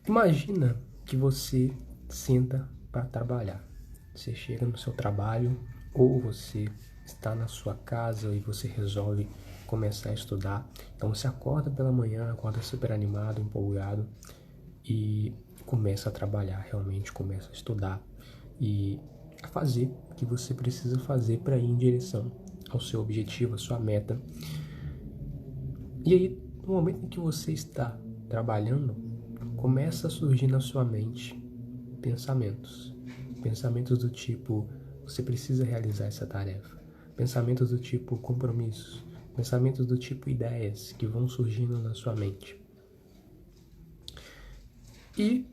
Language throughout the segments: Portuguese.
Imagina que você senta para trabalhar. Você chega no seu trabalho ou você está na sua casa e você resolve começar a estudar. Então você acorda pela manhã, acorda super animado, empolgado e começa a trabalhar, realmente começa a estudar e a fazer o que você precisa fazer para ir em direção ao seu objetivo, à sua meta. E aí, no momento em que você está trabalhando, começa a surgir na sua mente pensamentos. Pensamentos do tipo, você precisa realizar essa tarefa. Pensamentos do tipo compromissos. Pensamentos do tipo ideias que vão surgindo na sua mente. E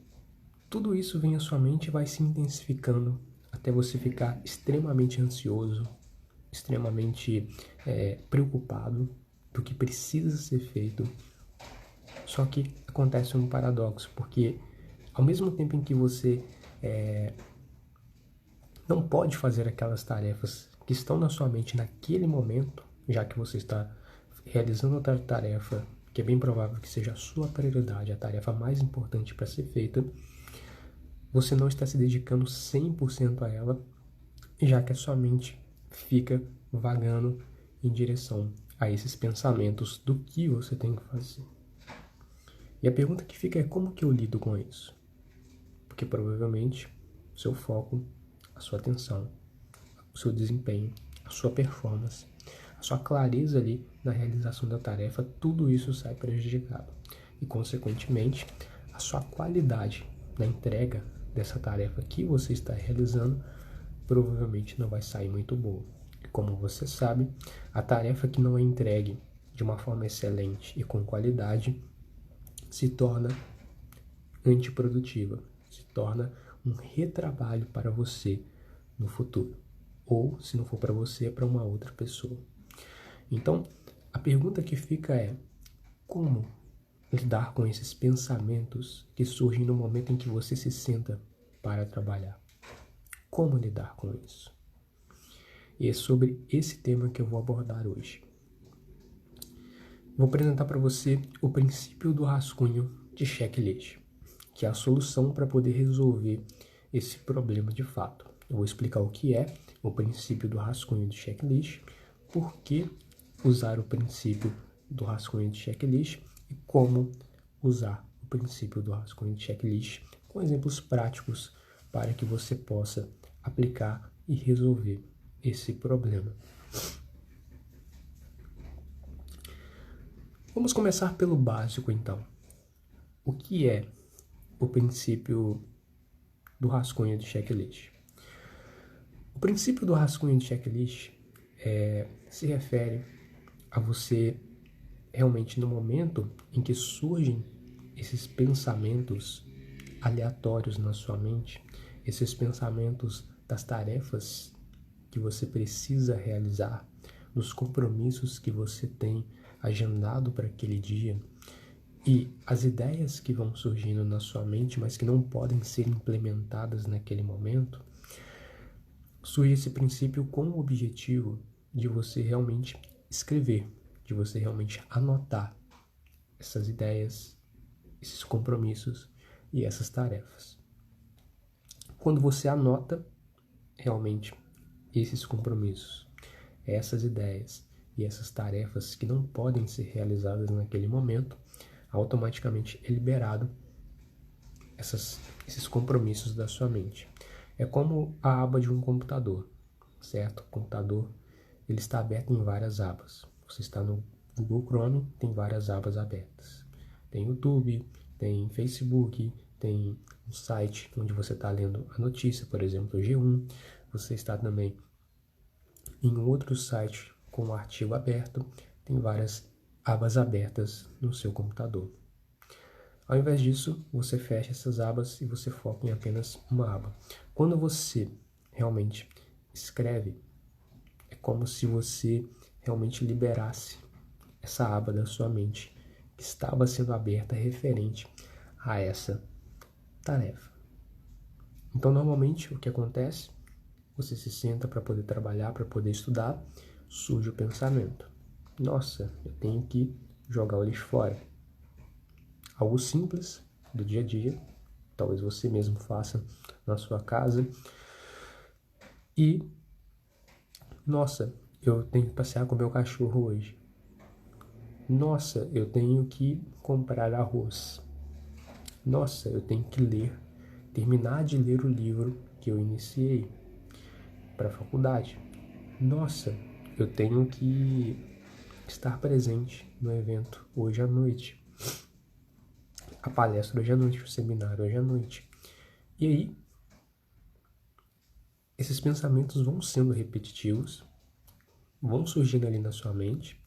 tudo isso vem à sua mente e vai se intensificando até você ficar extremamente ansioso, extremamente preocupado do que precisa ser feito. Só que acontece um paradoxo, porque ao mesmo tempo em que você não pode fazer aquelas tarefas que estão na sua mente naquele momento, já que você está realizando outra tarefa que é bem provável que seja a sua prioridade, a tarefa mais importante para ser feita, você não está se dedicando 100% a ela, já que a sua mente fica vagando em direção a esses pensamentos do que você tem que fazer. E a pergunta que fica é como que eu lido com isso? Porque provavelmente o seu foco, a sua atenção, o seu desempenho, a sua performance, a sua clareza ali na realização da tarefa, tudo isso sai prejudicado. E, consequentemente, a sua qualidade na entrega dessa tarefa que você está realizando provavelmente não vai sair muito boa. E como você sabe, a tarefa que não é entregue de uma forma excelente e com qualidade se torna antiprodutiva, se torna um retrabalho para você no futuro. Ou, se não for para você, é para uma outra pessoa. Então, a pergunta que fica é: como lidar com esses pensamentos que surgem no momento em que você se senta para trabalhar? Como lidar com isso? E é sobre esse tema que eu vou abordar hoje. Vou apresentar para você o princípio do rascunho de checklist, que é a solução para poder resolver esse problema de fato. Eu vou explicar o que é o princípio do rascunho de checklist, por que usar o princípio do rascunho de checklist e como usar o princípio do rascunho de checklist com exemplos práticos para que você possa aplicar e resolver esse problema. Vamos começar pelo básico, então. O que é o princípio do rascunho de checklist? O princípio do rascunho de checklist se refere a você realmente no momento em que surgem esses pensamentos aleatórios na sua mente, esses pensamentos das tarefas que você precisa realizar, dos compromissos que você tem agendado para aquele dia e as ideias que vão surgindo na sua mente, mas que não podem ser implementadas naquele momento. Surge esse princípio com o objetivo de você realmente escrever, de você realmente anotar essas ideias, esses compromissos e essas tarefas. Quando você anota realmente esses compromissos, essas ideias e essas tarefas que não podem ser realizadas naquele momento, automaticamente é liberado esses compromissos da sua mente. É como a aba de um computador, certo? O computador ele está aberto em várias abas. Você está no Google Chrome, tem várias abas abertas. Tem YouTube, tem Facebook, tem um site onde você está lendo a notícia, por exemplo, o G1. Você está também em um outro site com um artigo aberto, tem várias abas abertas no seu computador. Ao invés disso, você fecha essas abas e você foca em apenas uma aba. Quando você realmente escreve, é como se você realmente liberasse essa aba da sua mente que estava sendo aberta referente a essa tarefa. Então, normalmente, o que acontece? Você se senta para poder trabalhar, para poder estudar, surge o pensamento: nossa, eu tenho que jogar o lixo fora. Algo simples, do dia a dia, talvez você mesmo faça na sua casa. E, nossa, eu tenho que passear com meu cachorro hoje. Nossa, eu tenho que comprar arroz. Nossa, eu tenho que terminar de ler o livro que eu iniciei para a faculdade. Nossa, eu tenho que estar presente no evento hoje à noite. A palestra hoje à noite, o seminário hoje à noite. E aí, esses pensamentos vão sendo repetitivos, vão surgindo ali na sua mente,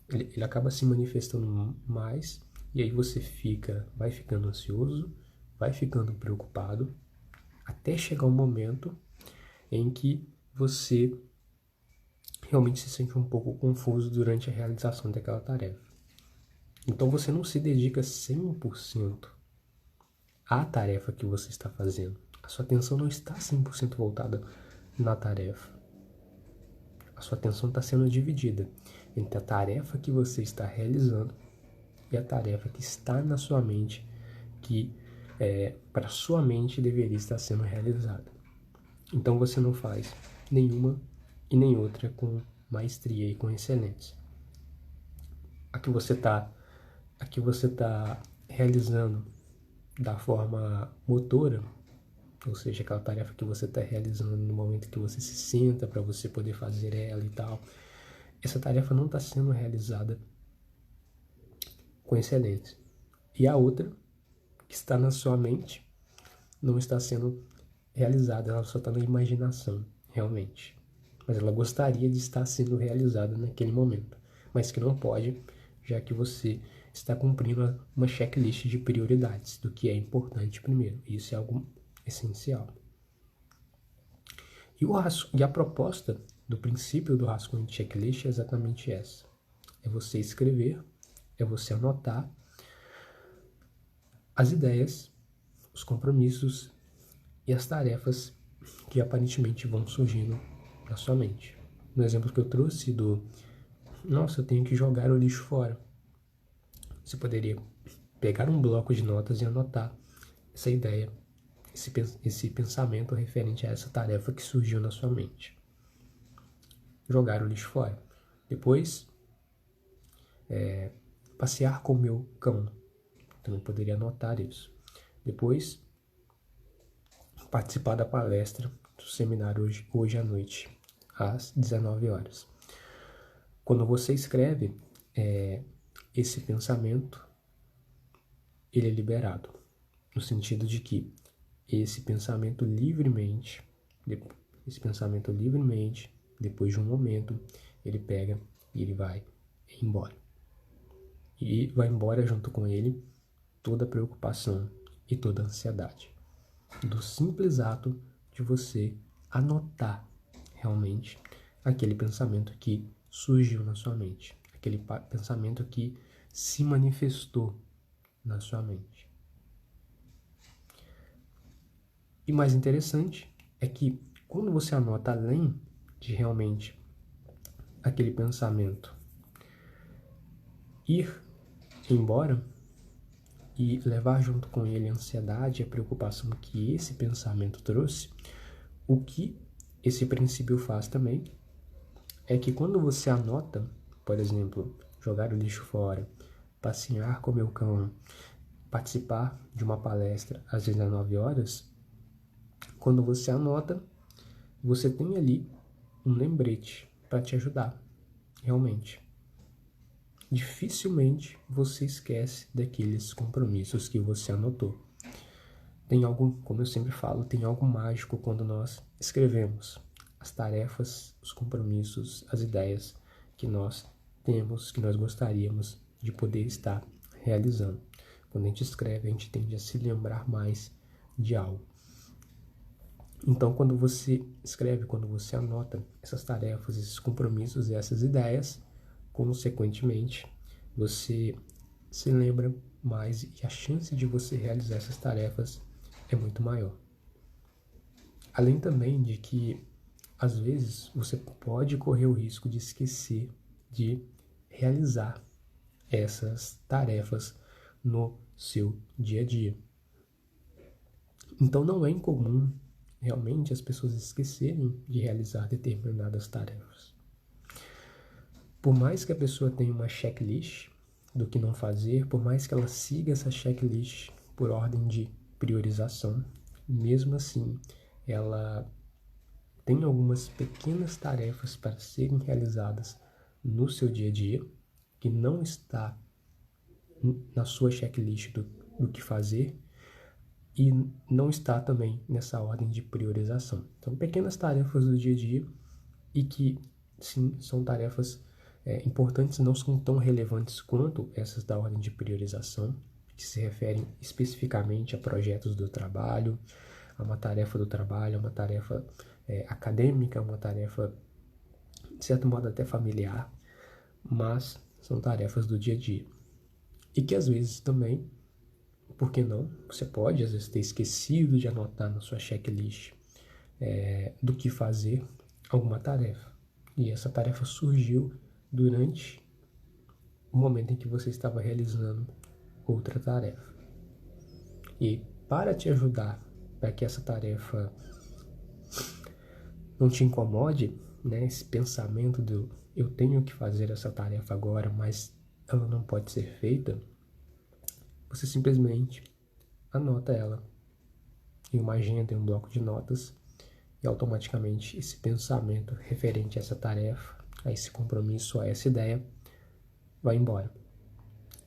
ele acaba se manifestando mais, e aí você vai ficando ansioso, vai ficando preocupado, até chegar um momento em que você realmente se sente um pouco confuso durante a realização daquela tarefa. Então você não se dedica 100% à tarefa que você está fazendo. A sua atenção não está 100% voltada na tarefa. A sua atenção está sendo dividida entre a tarefa que você está realizando e a tarefa que está na sua mente, que para sua mente deveria estar sendo realizada. Então você não faz nenhuma e nem outra com maestria e com excelência. A que você está realizando da forma motora, ou seja, aquela tarefa que você está realizando no momento que você se senta para você poder fazer ela e tal, essa tarefa não está sendo realizada com excelência. E a outra, que está na sua mente, não está sendo realizada, ela só está na imaginação, realmente. Mas ela gostaria de estar sendo realizada naquele momento, mas que não pode, já que você está cumprindo uma checklist de prioridades do que é importante primeiro. Isso é algo essencial. E a proposta do princípio do rascunho de checklist é exatamente essa. É você escrever, é você anotar as ideias, os compromissos e as tarefas que aparentemente vão surgindo na sua mente. No exemplo que eu trouxe nossa, eu tenho que jogar o lixo fora. Você poderia pegar um bloco de notas e anotar essa ideia, esse pensamento referente a essa tarefa que surgiu na sua mente. Jogar o lixo fora. Depois, passear com o meu cão. Também poderia anotar isso. Depois, participar da palestra do seminário hoje à noite, às 19 horas. Quando você escreve esse pensamento, ele é liberado, no sentido de que esse pensamento livremente, depois de um momento, ele pega e ele vai embora. E vai embora junto com ele toda a preocupação e toda a ansiedade. Do simples ato de você anotar realmente aquele pensamento que surgiu na sua mente, aquele pensamento que se manifestou na sua mente. E mais interessante é que quando você anota além de realmente aquele pensamento ir embora e levar junto com ele a ansiedade e a preocupação que esse pensamento trouxe, o que esse princípio faz também é que quando você anota, por exemplo, jogar o lixo fora, passear com o meu cão, participar de uma palestra às 19 horas, quando você anota, você tem ali um lembrete para te ajudar, realmente. Dificilmente você esquece daqueles compromissos que você anotou. Tem algo, como eu sempre falo, tem algo mágico quando nós escrevemos as tarefas, os compromissos, as ideias que nós temos, que nós gostaríamos de poder estar realizando. Quando a gente escreve, a gente tende a se lembrar mais de algo. Então, quando você escreve, quando você anota essas tarefas, esses compromissos e essas ideias, consequentemente, você se lembra mais e a chance de você realizar essas tarefas é muito maior. Além também de que, às vezes, você pode correr o risco de esquecer de realizar essas tarefas no seu dia a dia. Então não é incomum realmente as pessoas esquecerem de realizar determinadas tarefas. Por mais que a pessoa tenha uma checklist do que não fazer, por mais que ela siga essa checklist por ordem de priorização, mesmo assim ela tem algumas pequenas tarefas para serem realizadas no seu dia a dia que não está na sua checklist do que fazer e não está também nessa ordem de priorização. Então, pequenas tarefas do dia a dia e que, sim, são tarefas importantes, não são tão relevantes quanto essas da ordem de priorização, que se referem especificamente a projetos do trabalho, a uma tarefa do trabalho, a uma tarefa acadêmica, uma tarefa, de certo modo, até familiar, mas são tarefas do dia a dia. E que às vezes também, por que não? Você pode às vezes ter esquecido de anotar na sua checklist do que fazer alguma tarefa. E essa tarefa surgiu durante o momento em que você estava realizando outra tarefa. E para te ajudar, para que essa tarefa não te incomode, né, esse pensamento do eu tenho que fazer essa tarefa agora, mas ela não pode ser feita, você simplesmente anota ela em uma agenda, em um bloco de notas, e automaticamente esse pensamento referente a essa tarefa, a esse compromisso, a essa ideia, vai embora.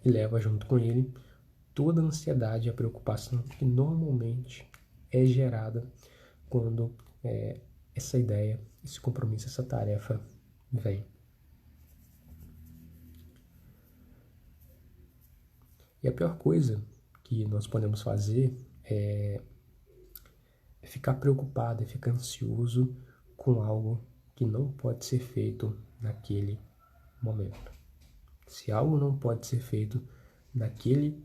E leva junto com ele toda a ansiedade e a preocupação que normalmente é gerada quando essa ideia, esse compromisso, essa tarefa vem. E a pior coisa que nós podemos fazer é ficar preocupado, é ficar ansioso com algo que não pode ser feito naquele momento. Se algo não pode ser feito naquele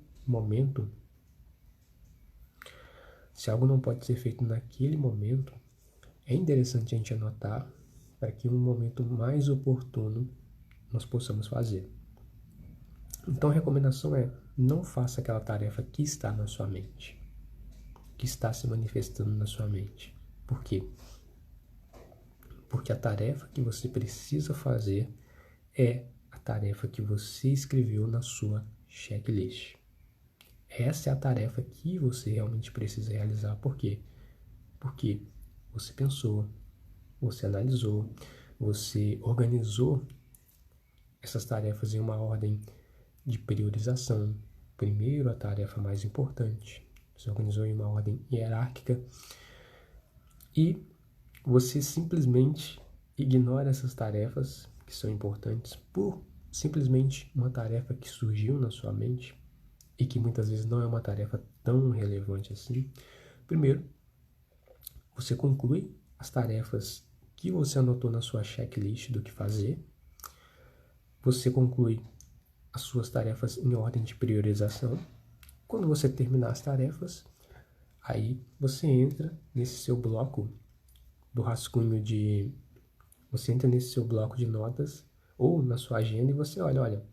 momento, é interessante a gente anotar para que em um momento mais oportuno nós possamos fazer. Então a recomendação é: não faça aquela tarefa que está na sua mente, que está se manifestando na sua mente. Por quê? Porque a tarefa que você precisa fazer é a tarefa que você escreveu na sua checklist. Essa é a tarefa que você realmente precisa realizar. Por quê? Porque você pensou, você analisou, você organizou essas tarefas em uma ordem de priorização. Primeiro, a tarefa mais importante. Você organizou em uma ordem hierárquica e você simplesmente ignora essas tarefas que são importantes por simplesmente uma tarefa que surgiu na sua mente e que muitas vezes não é uma tarefa tão relevante assim. Primeiro, você conclui as tarefas que você anotou na sua checklist do que fazer. Você conclui as suas tarefas em ordem de priorização. Quando você terminar as tarefas, aí você entra nesse seu bloco do rascunho de... Você entra nesse seu bloco de notas ou na sua agenda e você olha,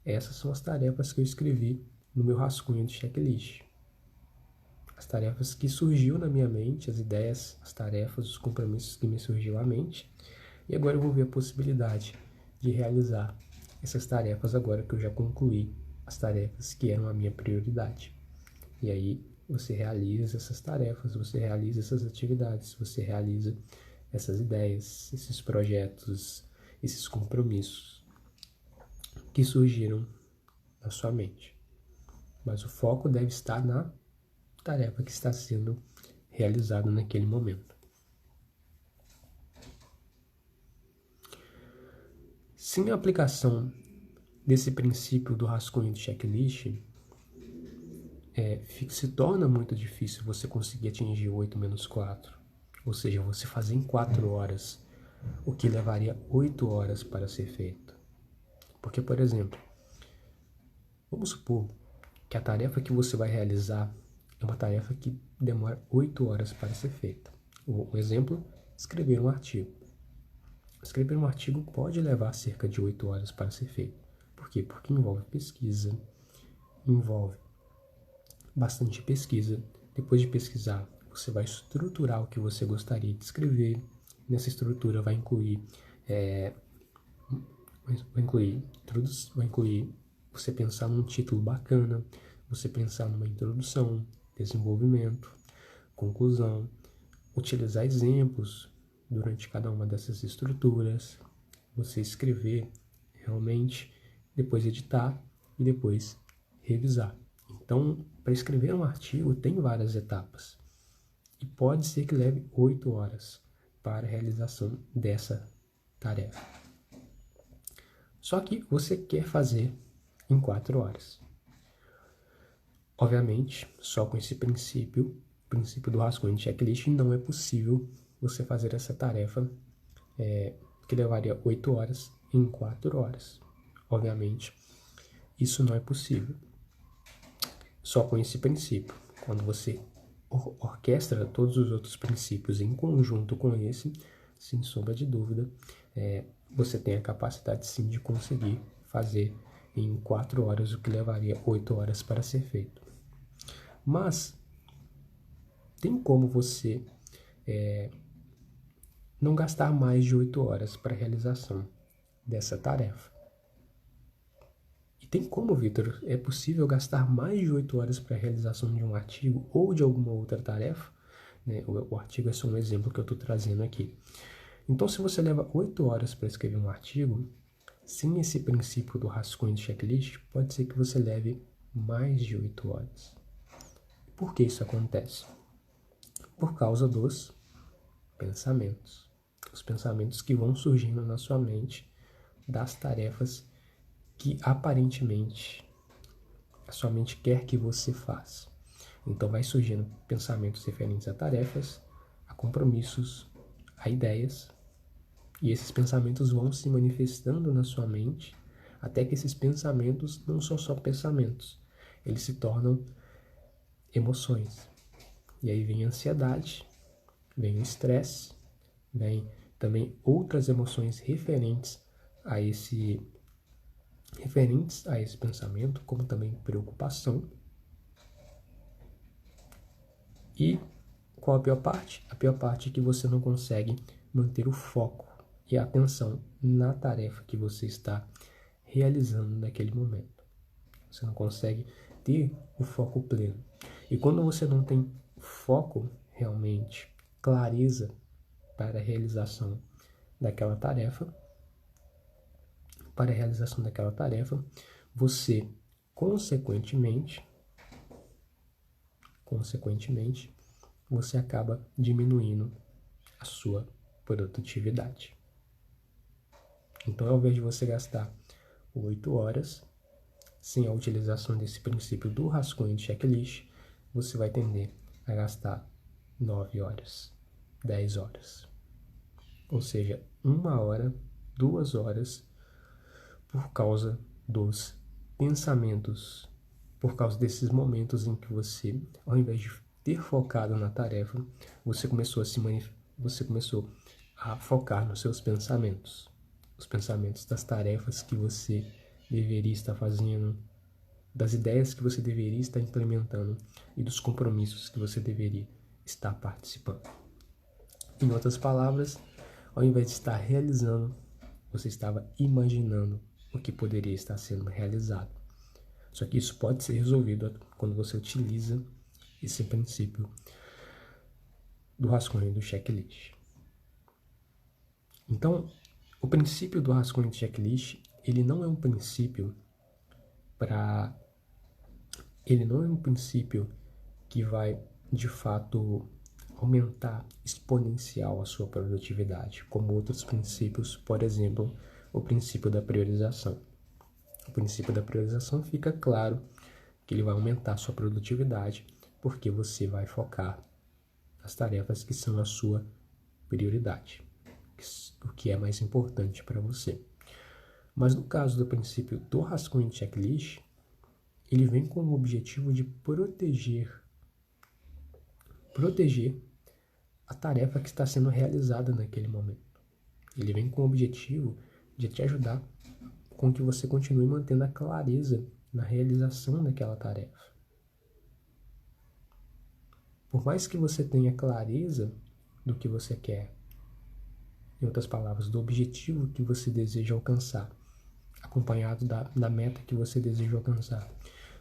essas são as tarefas que eu escrevi no meu rascunho de checklist. As tarefas que surgiu na minha mente, as ideias, as tarefas, os compromissos que me surgiu à mente. E agora eu vou ver a possibilidade de realizar essas tarefas agora que eu já concluí as tarefas que eram a minha prioridade. E aí você realiza essas tarefas, você realiza essas atividades, você realiza essas ideias, esses projetos, esses compromissos que surgiram na sua mente. Mas o foco deve estar na tarefa que está sendo realizada naquele momento. Sem a aplicação desse princípio do rascunho de checklist, se torna muito difícil você conseguir atingir 8 menos 4. Ou seja, você fazer em 4 horas o que levaria 8 horas para ser feito. Porque, por exemplo, vamos supor que a tarefa que você vai realizar é uma tarefa que demora 8 horas para ser feita. O exemplo, escrever um artigo. Escrever um artigo pode levar cerca de 8 horas para ser feito. Por quê? Porque envolve pesquisa, envolve bastante pesquisa. Depois de pesquisar, você vai estruturar o que você gostaria de escrever. Nessa estrutura vai incluir você pensar num título bacana, você pensar numa introdução, desenvolvimento, conclusão, utilizar exemplos durante cada uma dessas estruturas, você escrever realmente, depois editar e depois revisar. Então, para escrever um artigo tem várias etapas e pode ser que leve 8 horas para a realização dessa tarefa. Só que você quer fazer em 4 horas. Obviamente, só com esse princípio do rascunho de checklist, não é possível você fazer essa tarefa que levaria 8 horas em 4 horas. Obviamente, isso não é possível. Só com esse princípio. Quando você orquestra todos os outros princípios em conjunto com esse, sem sombra de dúvida, você tem a capacidade sim de conseguir fazer em 4 horas o que levaria 8 horas para ser feito. Mas tem como você não gastar mais de 8 horas para a realização dessa tarefa. E tem como, Vitor, é possível gastar mais de 8 horas para a realização de um artigo ou de alguma outra tarefa? Né? O artigo é só um exemplo que eu estou trazendo aqui. Então, se você leva 8 horas para escrever um artigo, sem esse princípio do rascunho de checklist, pode ser que você leve mais de 8 horas. Por que isso acontece? Por causa dos pensamentos. Os pensamentos que vão surgindo na sua mente das tarefas que aparentemente a sua mente quer que você faça. Então vai surgindo pensamentos referentes a tarefas, a compromissos, a ideias, e esses pensamentos vão se manifestando na sua mente, até que esses pensamentos não são só pensamentos, eles se tornam emoções. E aí vem a ansiedade, vem o estresse, vem também outras emoções referentes a esse pensamento, como também preocupação. E qual a pior parte? A pior parte é que você não consegue manter o foco e a atenção na tarefa que você está realizando naquele momento. Você não consegue ter o foco pleno. E quando você não tem foco realmente, clareza para a realização daquela tarefa, você, consequentemente, você acaba diminuindo a sua produtividade. Então, ao invés de você gastar 8 horas sem a utilização desse princípio do rascunho de checklist, você vai tender a gastar 9 horas, 10 horas. Ou seja, 1 hora, 2 horas por causa dos pensamentos, por causa desses momentos em que você, ao invés de ter focado na tarefa, você começou a focar nos seus pensamentos. Os pensamentos das tarefas que você deveria estar fazendo, das ideias que você deveria estar implementando e dos compromissos que você deveria estar participando. Em outras palavras, ao invés de estar realizando, você estava imaginando o que poderia estar sendo realizado. Só que isso pode ser resolvido quando você utiliza esse princípio do rascunho do checklist. Então, o princípio do rascunho de checklist, ele não é um princípio que vai, de fato, aumentar exponencial a sua produtividade, como outros princípios, por exemplo, o princípio da priorização. O princípio da priorização fica claro que ele vai aumentar a sua produtividade, porque você vai focar nas tarefas que são a sua prioridade, o que é mais importante para você. Mas no caso do princípio do rascunho de checklist, ele vem com o objetivo de proteger a tarefa que está sendo realizada naquele momento. Ele vem com o objetivo de te ajudar com que você continue mantendo a clareza na realização daquela tarefa. Por mais que você tenha clareza do que você quer, em outras palavras, do objetivo que você deseja alcançar, acompanhado da meta que você deseja alcançar,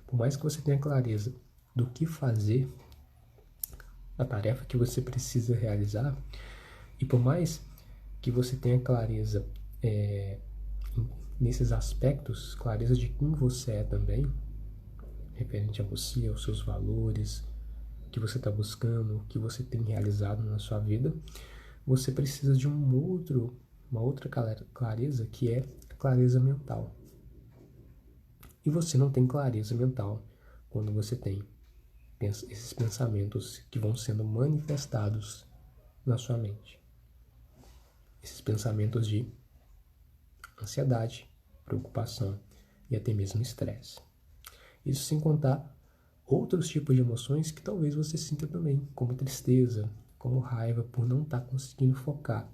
por mais que você tenha clareza do que fazer, da tarefa que você precisa realizar, e por mais que você tenha clareza nesses aspectos, clareza de quem você é também, referente a você, aos seus valores, o que você está buscando, o que você tem realizado na sua vida, você precisa de uma outra clareza, que é a clareza mental. E você não tem clareza mental quando você tem esses pensamentos que vão sendo manifestados na sua mente. Esses pensamentos de ansiedade, preocupação e até mesmo estresse. Isso sem contar outros tipos de emoções que talvez você sinta também, como tristeza, como raiva, por não estar conseguindo focar.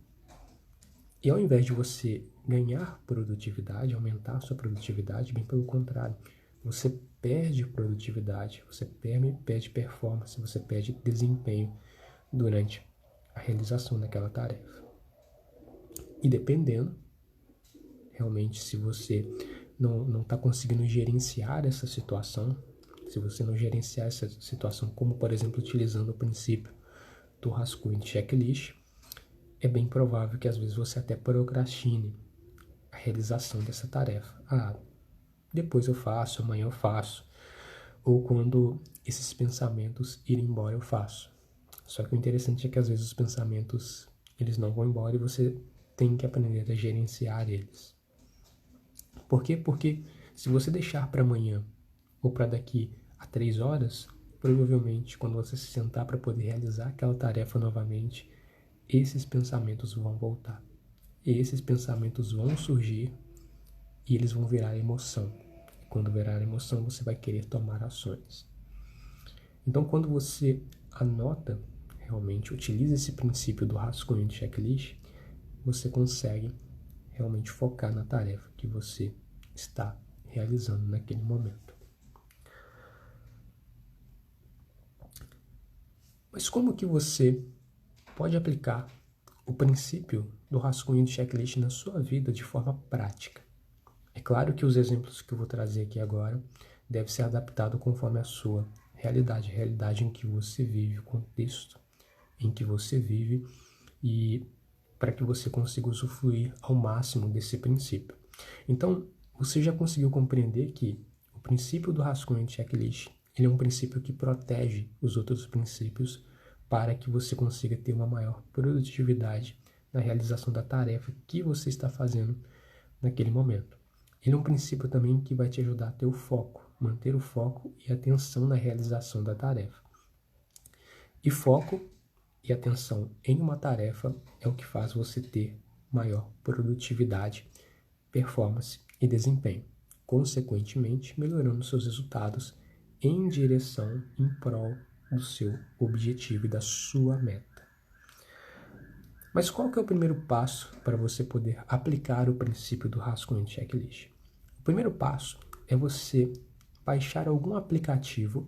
E ao invés de você ganhar produtividade, aumentar a sua produtividade, bem pelo contrário, você perde produtividade, você perde performance, você perde desempenho durante a realização daquela tarefa. E dependendo, realmente, se você não está conseguindo gerenciar essa situação, se você não gerenciar essa situação, como por exemplo utilizando o princípio do rascunho de checklist, é bem provável que às vezes você até procrastine a realização dessa tarefa. Depois eu faço, amanhã eu faço. Ou quando esses pensamentos irem embora eu faço. Só que o interessante é que às vezes os pensamentos eles não vão embora e você tem que aprender a gerenciar eles. Por quê? Porque se você deixar para amanhã ou para daqui a 3 horas, provavelmente quando você se sentar para poder realizar aquela tarefa novamente, esses pensamentos vão voltar. E esses pensamentos vão surgir e eles vão virar emoção. E quando virar emoção, você vai querer tomar ações. Então, quando você anota, realmente utiliza esse princípio do rascunho de checklist, você consegue realmente focar na tarefa que você está realizando naquele momento. Mas como que você pode aplicar o princípio do rascunho de checklist na sua vida de forma prática? É claro que os exemplos que eu vou trazer aqui agora devem ser adaptados conforme a sua realidade, a realidade em que você vive, o contexto em que você vive, e para que você consiga usufruir ao máximo desse princípio. Então, você já conseguiu compreender que o princípio do rascunho de checklist ele é um princípio que protege os outros princípios para que você consiga ter uma maior produtividade na realização da tarefa que você está fazendo naquele momento. Ele é um princípio também que vai te ajudar a ter o foco, manter o foco e atenção na realização da tarefa. E foco e atenção em uma tarefa é o que faz você ter maior produtividade, performance e desempenho, consequentemente melhorando seus resultados em direção, em prol do seu objetivo e da sua meta. Mas qual que é o primeiro passo para você poder aplicar o princípio do rascunho de checklist? O primeiro passo é você baixar algum aplicativo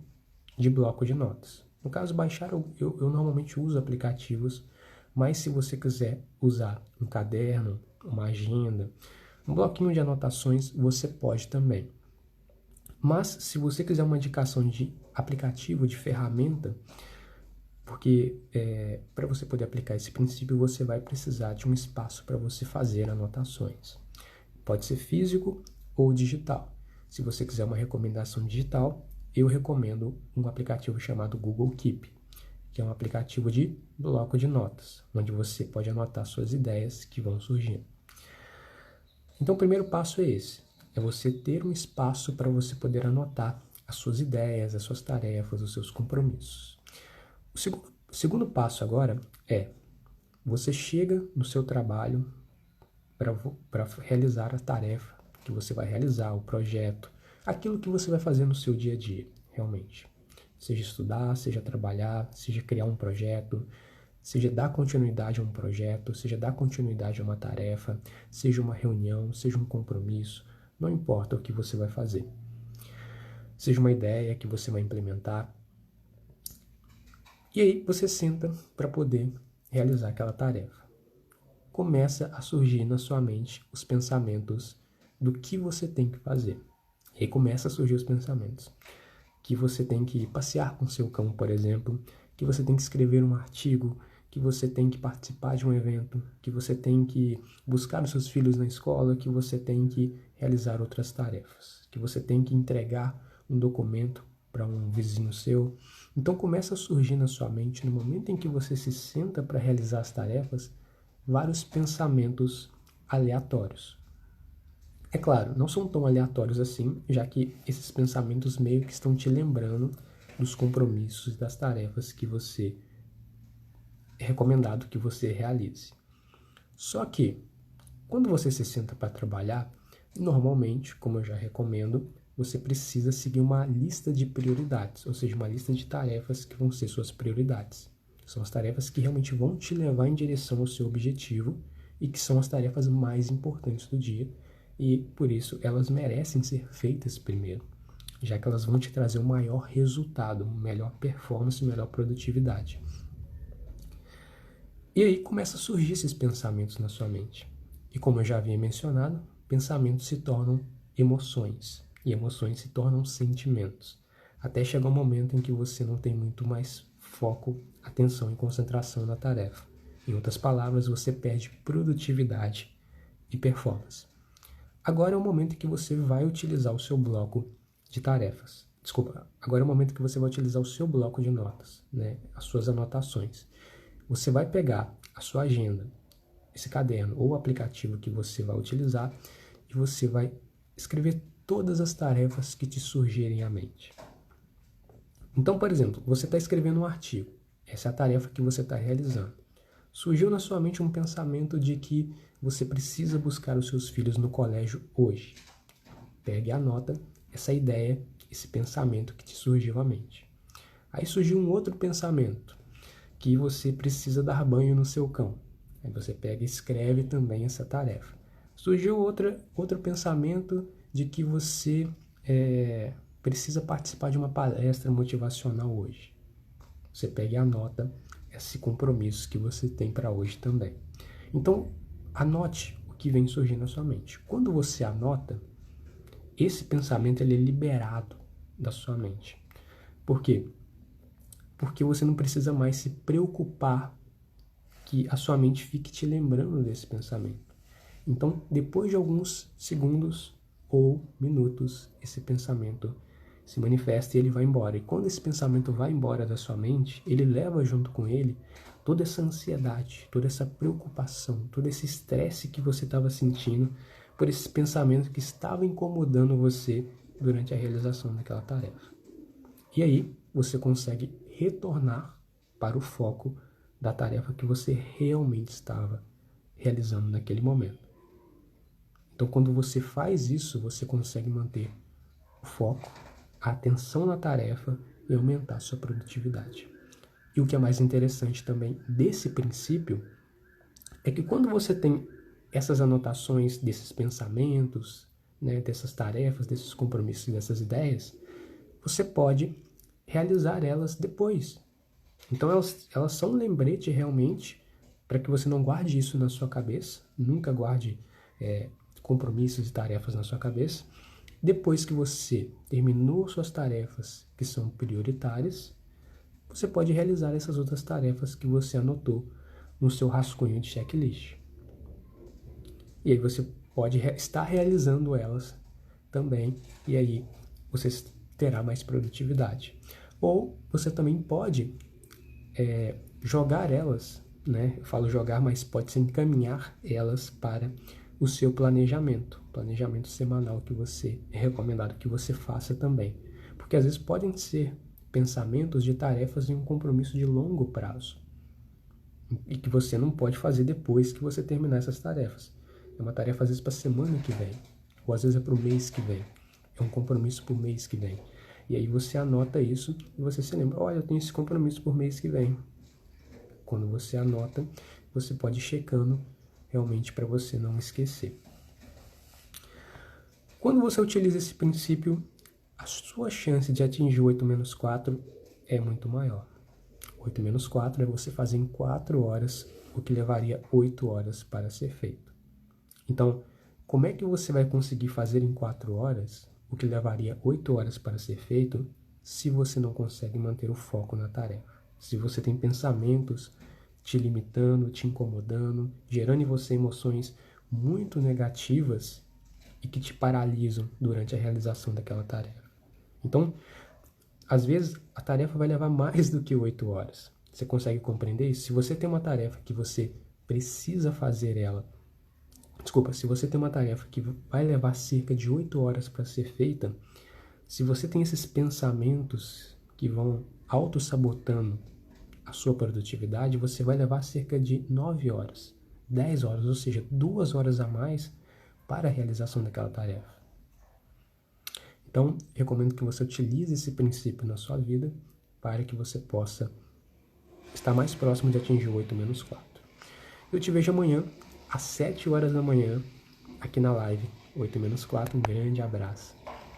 de bloco de notas. No caso, baixar, eu normalmente uso aplicativos, mas se você quiser usar um caderno, uma agenda, um bloquinho de anotações, você pode também. Mas se você quiser uma indicação de aplicativo, de ferramenta, porque para você poder aplicar esse princípio, você vai precisar de um espaço para você fazer anotações. Pode ser físico ou digital. Se você quiser uma recomendação digital, eu recomendo um aplicativo chamado Google Keep, que é um aplicativo de bloco de notas, onde você pode anotar suas ideias que vão surgindo. Então, o primeiro passo é esse, é você ter um espaço para você poder anotar as suas ideias, as suas tarefas, os seus compromissos. O segundo passo agora é, você chega no seu trabalho para realizar a tarefa que você vai realizar, o projeto, aquilo que você vai fazer no seu dia a dia, realmente. Seja estudar, seja trabalhar, seja criar um projeto, seja dar continuidade a um projeto, seja dar continuidade a uma tarefa, seja uma reunião, seja um compromisso, não importa o que você vai fazer. seja uma ideia que você vai implementar. E aí você senta para poder realizar aquela tarefa. Começa a surgir na sua mente os pensamentos do que você tem que fazer. E aí começa a surgir os pensamentos que você tem que passear com seu cão, por exemplo, que você tem que escrever um artigo, que você tem que participar de um evento, que você tem que buscar os seus filhos na escola, que você tem que realizar outras tarefas, que você tem que entregar um documento para um vizinho seu. Então começa a surgir na sua mente, no momento em que você se senta para realizar as tarefas, vários pensamentos aleatórios. É claro, não são tão aleatórios assim, já que esses pensamentos meio que estão te lembrando dos compromissos, das tarefas que você é recomendado que você realize. Só que, quando você se senta para trabalhar, normalmente, como eu já recomendo, você precisa seguir uma lista de prioridades, ou seja, uma lista de tarefas que vão ser suas prioridades. São as tarefas que realmente vão te levar em direção ao seu objetivo e que são as tarefas mais importantes do dia, e por isso elas merecem ser feitas primeiro, já que elas vão te trazer um maior resultado, melhor performance, melhor produtividade. E aí começa a surgir esses pensamentos na sua mente. E como eu já havia mencionado, pensamentos se tornam emoções, e emoções se tornam sentimentos, até chegar um momento em que você não tem muito mais foco, atenção e concentração na tarefa. Em outras palavras, você perde produtividade e performance. Agora é o momento em que você vai utilizar o seu bloco de tarefas. Desculpa, agora é o momento que você vai utilizar o seu bloco de notas, né? As suas anotações. Você vai pegar a sua agenda, esse caderno ou aplicativo que você vai utilizar e você vai escrever todas as tarefas que te surgirem à mente. Então, por exemplo, você está escrevendo um artigo. Essa é a tarefa que você está realizando. Surgiu na sua mente um pensamento de que você precisa buscar os seus filhos no colégio hoje. Pegue e anota essa ideia, esse pensamento que te surgiu à mente. Aí surgiu um outro pensamento, que você precisa dar banho no seu cão. Aí você pega e escreve também essa tarefa. Surgiu outro pensamento de que você precisa participar de uma palestra motivacional hoje. Você pega e anota esse compromisso que você tem para hoje também. Então, anote o que vem surgindo na sua mente. Quando você anota, esse pensamento ele é liberado da sua mente. Por quê? Porque você não precisa mais se preocupar que a sua mente fique te lembrando desse pensamento. Então, depois de alguns segundos ou minutos, esse pensamento se manifesta e ele vai embora. E quando esse pensamento vai embora da sua mente, ele leva junto com ele toda essa ansiedade, toda essa preocupação, todo esse estresse que você estava sentindo por esse pensamento que estava incomodando você durante a realização daquela tarefa. E aí você consegue retornar para o foco da tarefa que você realmente estava realizando naquele momento. Então, quando você faz isso, você consegue manter o foco, a atenção na tarefa e aumentar a sua produtividade. E o que é mais interessante também desse princípio é que quando você tem essas anotações desses pensamentos, né, dessas tarefas, desses compromissos, dessas ideias, você pode realizar elas depois. Então elas são um lembrete realmente para que você não guarde isso na sua cabeça, nunca guarde compromissos e tarefas na sua cabeça. Depois que você terminou suas tarefas que são prioritárias, você pode realizar essas outras tarefas que você anotou no seu rascunho de checklist. E aí você pode estar realizando elas também, e aí você terá mais produtividade. Ou você também pode jogar elas, né? Eu falo jogar, mas pode ser encaminhar elas para o seu planejamento semanal que você é recomendado que você faça também. Porque às vezes podem ser pensamentos de tarefas em um compromisso de longo prazo e que você não pode fazer depois que você terminar essas tarefas. É uma tarefa às vezes para a semana que vem, ou às vezes é para o mês que vem. É um compromisso para o mês que vem. E aí você anota isso e você se lembra, olha, eu tenho esse compromisso por mês que vem. Quando você anota, você pode ir checando realmente para você não esquecer. Quando você utiliza esse princípio, a sua chance de atingir 8 menos 4 é muito maior. 8 menos 4 é você fazer em 4 horas o que levaria 8 horas para ser feito. Então, como é que você vai conseguir fazer em 4 horas o que levaria 8 horas para ser feito se você não consegue manter o foco na tarefa? Se você tem pensamentos te limitando, te incomodando, gerando em você emoções muito negativas e que te paralisam durante a realização daquela tarefa. Então, às vezes, a tarefa vai levar mais do que 8 horas. Você consegue compreender isso? Se você tem uma tarefa que você precisa fazer ela, se você tem uma tarefa que vai levar cerca de 8 horas para ser feita, se você tem esses pensamentos que vão auto-sabotando a sua produtividade, você vai levar cerca de 9 horas, 10 horas, ou seja, 2 horas a mais para a realização daquela tarefa. Então, recomendo que você utilize esse princípio na sua vida para que você possa estar mais próximo de atingir o 8 menos 4. Eu te vejo amanhã, às 7 horas da manhã, aqui na live 8 menos 4. Um grande abraço.